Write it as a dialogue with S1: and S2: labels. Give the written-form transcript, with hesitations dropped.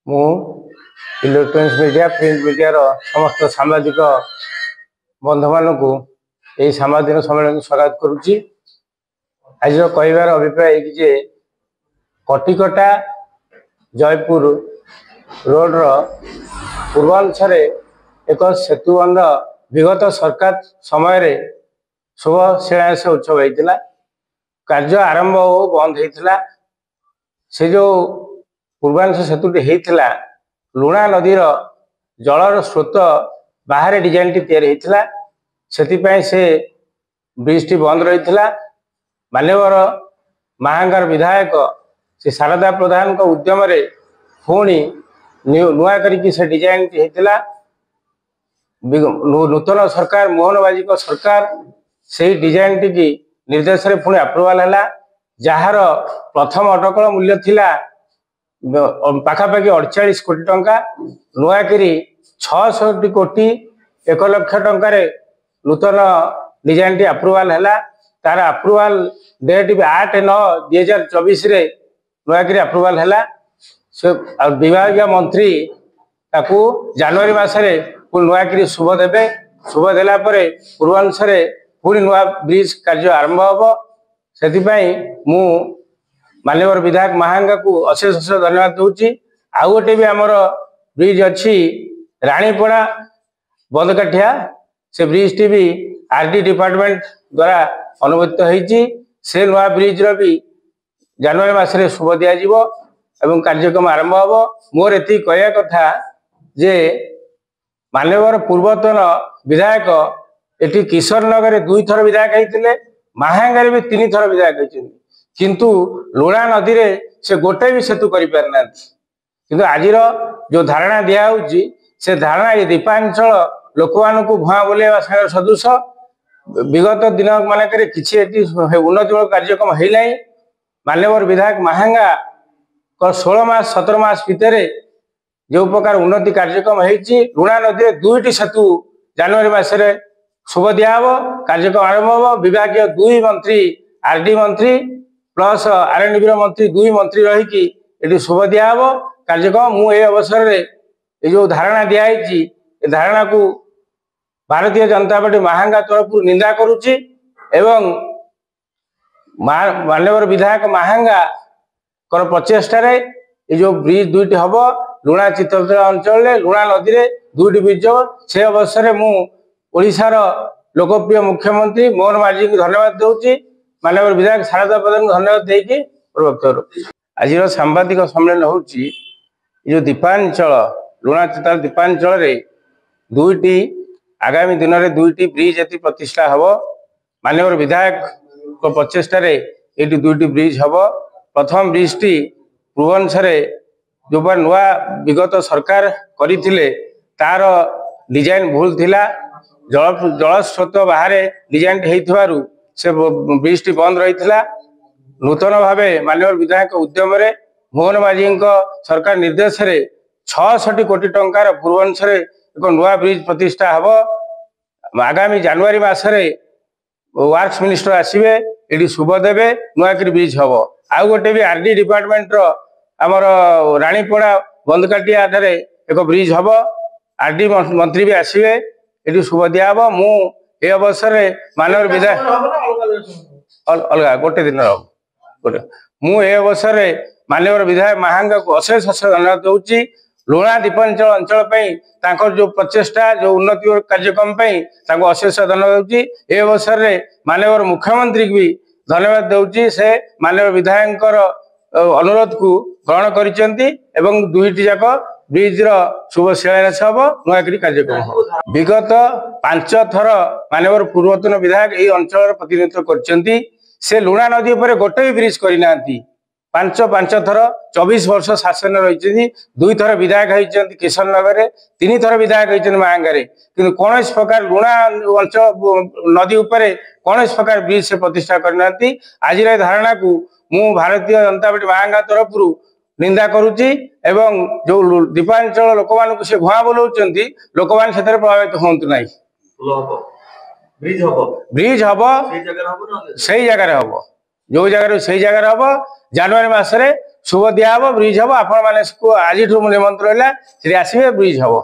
S1: मु electronics media print media समस्त सांबादिक बंधु मान सांबादिक सम्मेलन स्वागत करुच्ची। आज कहबार अभिप्राय जे कटिकटा जयपुर रोड पूर्वांचल एक सेतुबंध विगत सरकार समय शुभ शिलान्यास उत्सव होता कार्य आरंभ हो बंद होता से जो पूर्वांचल सेतुटी होता लुणा नदीर जलर स्रोत बाहर डिजाइन टी से ब्रिज टी बंद रही मान्यवर महांगार विधायक से शारदा प्रधान को उद्यम पुणी नुआ कर डिजाइन टी होता नूतन सरकार मोहन बाजी को सरकार से डिजाइन टी निर्देश रे पुणी अप्रूवाल है जार प्रथम अटकल मूल्य थिला पाखापाखि 48 कोटी टंका नुआकरी 66 कोटी 1 लाख टंकार नूतन डिजाइन टी अप्रूवाल है तार अप्रूवाल डेट भी 8/9/2024 नुआकरी अप्रूवाल है विभाग मंत्री ताकू जनवरी मसरे नुआकरी शुभ देवे शुभ देला पूर्वांचल पुणी नुआ ब्रिज कार्य आरंभ हम से मु मान्यवर विधायक महांगा को अशेष अशेष धन्यवाद दूची। आउ गोटे भी आमर ब्रिज अच्छी रानीपड़ा बंदकाठिया से ब्रिज टी भी आरडी डिपार्टमेंट द्वारा अनुमोदित होती से नुआ ब्रिज भी जनवरी मसरे शुभ दिज्व एवं कार्यक्रम आरंभ हम मोर एति कहया कथा जे मान्यवर पूर्वतन विधायक एटी किशोर नगर 2 थर विधायक होते महांगारे भी 3 थर विधायक होती किंतु लुणा नदी रे से गोटे भी सेतु कर पारना किंतु आज जो धारणा दिया से धारणा ये दीपांचल लोक मान भुआ बोलेवा सदृश विगत दिन मानक किसी उन्नतिमूलक कार्यक्रम होना मान्यवर विधायक महांगा 16 मास 17 मास भितर जो प्रकार उन्नति कार्यक्रम होती लुणा नदी में 2टी सेतु जनवरी मसरे शुभ दिहब कार्यक्रम आरंभ हम विभाग 2 मंत्री आरडी मंत्री प्लस आरएनडीबी मंत्री 2 मंत्री रही शुभ दिहब कार्यक्रम मु अवसर में जो धारणा दिखाई धारणा को भारतीय जनता पार्टी महांगा तरफ निंदा करुच्ची एवं मान्यवर विधायक महांगा कर प्रचेषार ये जो ब्रिज 2टी हम लुणा चित्तौरा अंचल लुणा नदी में 2टी ब्रिज से अवसर में ओडिशार लोकप्रिय मुख्यमंत्री मोहन माझी को धन्यवाद दूची माननीय विधायक शारदा प्रधान को धन्यवाद देकी वक्तव्य आज सांबादिक सम्मेलन होची जो दीपांचल लुणा चित्तौरा दीपांचल रे 2टी आगामी दिन में 2टी ब्रिज ये प्रतिष्ठा हम माननीय विधायक को प्रचेषार ये 2टी ब्रिज हम प्रथम ब्रिज टी पूर्वांचल जो नुआ विगत सरकार करथिले तार डिजाइन भूल थिला जल स्रोत बाहर डिजाइन होइथिबारु से ब्रिज टी बंद रही नूतन भाव माननीय विधायक उद्यम मोहन माझी सरकार निर्देश रे 66 कोटी टंकार पूर्वांचल एक नुआ ब्रिज प्रतिष्ठा हम आगामी जनवरी मसरे वर्क्स मिनिस्टर आसवे ये शुभ देवे नुआकरी ब्रिज हम आउ गोटे भी आरडी डिपार्टमेंट आमर रानीपड़ा बंदकाटिया एक ब्रिज हम आरडी मंत्री भी आसवे ये शुभ दिहब मु ए अवसर में माननीय विधायक अलग गोटे दिन गोटे मु ए अवसर में माननीय विधायक महांगा को अशेष अशेष धन्यवाद दूची लुणा दीपांचल अंचल जो प्रचेषा जो उन्नति कार्यक्रम अशेष धन्यवाद दूची ए अवसर में माननीय मुख्यमंत्री भी धन्यवाद दूची से माननीय विधायक अनुरोध को ग्रहण करिसेंती एवं 2टी जाक ब्रिज शुभ शिलान्यास हम नुआकरी कार्यक्रम विगत 5 थर माननीय पूर्वतन विधायक ये अंचल प्रतिनिधित्व करछंती से लुणा नदी पर गोटे भी ब्रिज करना 5 थर 24 वर्ष शासन रही 2 थर विधायक होती किशन नगर 3 थर विधायक होती महांगारे कि कौन प्रकार लुणा अंचल नदी उपर कौन प्रकार ब्रिज से प्रतिष्ठा करना आज धारणा को मु भारतीय जनता पार्टी महांगा तरफ निंदा करुच्ची एवं जो दीपांचल लोक मान से भुआ बोलाउं लोक मैंने प्रभावित हूँ ना ब्रिज हम से जगह हम जो जगह से जगह हम जनवरी मसरे शुभ दिया ब्रिज हम आपण मैंने आज निमंत्रण है आसवे ब्रिज हम।